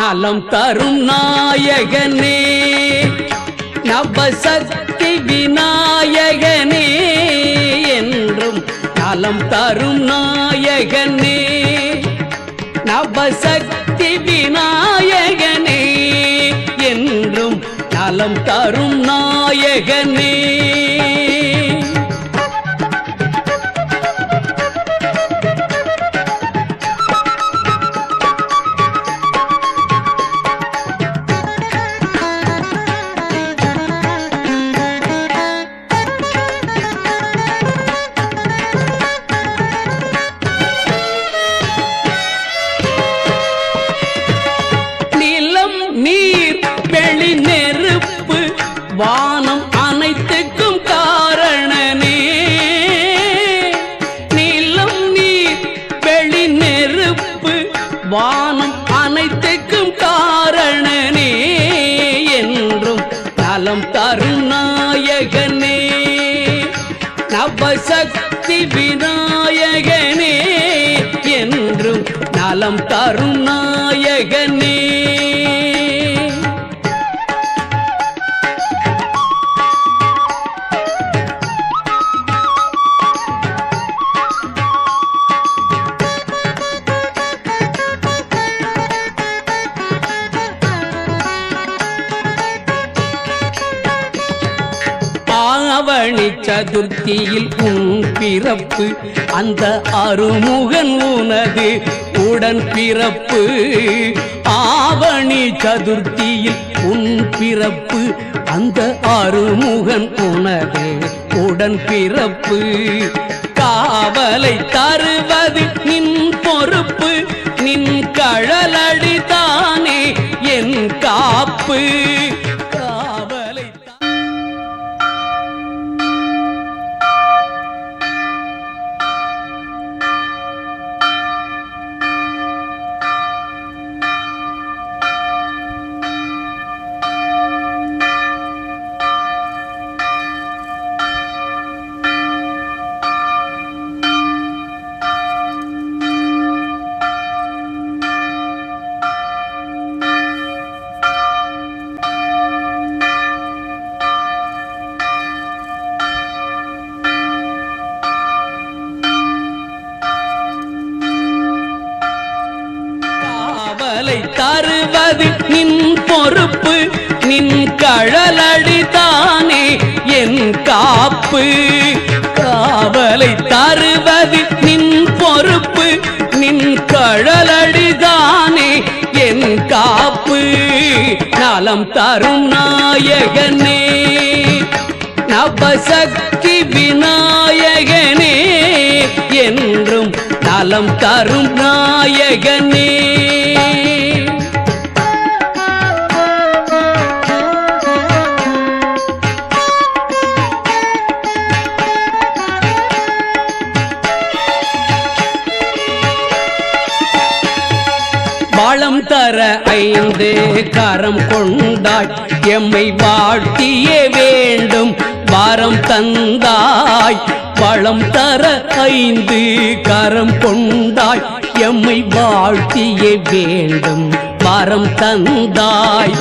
நலம் தரும் நாயகனே நவசக்தி விநாயகனே என்றும் நலம் தரும் நாயகனே நவசக்தி விநாயகனே என்றும் நலம் தரும் நாயகனே நீர் வெளி நெருப்பு வானம் அனைத்துக்கும் காரணனே நிலம் நீர் வெளி நெருப்பு வானம் அனைத்துக்கும் காரணனே என்றும் நலம் தரும் நாயகனே நவசக்தி விநாயகனே என்றும் நலம் தரும் நாயகனே ஆவணி சதுர்த்தியில் உன் பிறப்பு அந்த அருமுகன் உனது உடன் பிறப்பு ஆவணி சதுர்த்தியில் உன் பிறப்பு அந்த அருமுகன் உனது உடன் பிறப்பு காவலை தருவது நின் பொறுப்பு நின் கழலடிதானே என் காப்பு தருவது நின் பொறுப்பு நின் கழலடிதானே என் காப்பு காவலை தருவது நின் பொறுப்பு நின் கழலடிதானே என் காப்பு நலம் தரும் நாயகனே நவசக்தி விநாயகனே என்றும் நலம் தரும் நாயகனே வளம் தர 5 கரம் கொண்டாய் எம்மை வாழ்த்தியே வேண்டும் வரம் தந்தாய் வளம் தர 5 கரம் கொண்டாய் எம்மை வாழ்த்தியே வேண்டும் வரம் தந்தாய்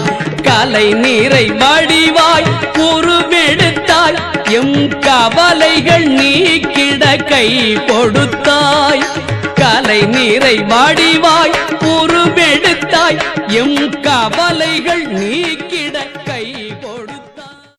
கலை நீரை வடிவாய் உருவெடுத்தாய் எம் கவலைகள் நீக்கிட கை கொடுத்தாய் கலை நீரை வடிவாய் உருவெடுத்தாய் எம் கவலைகள் நீக்கி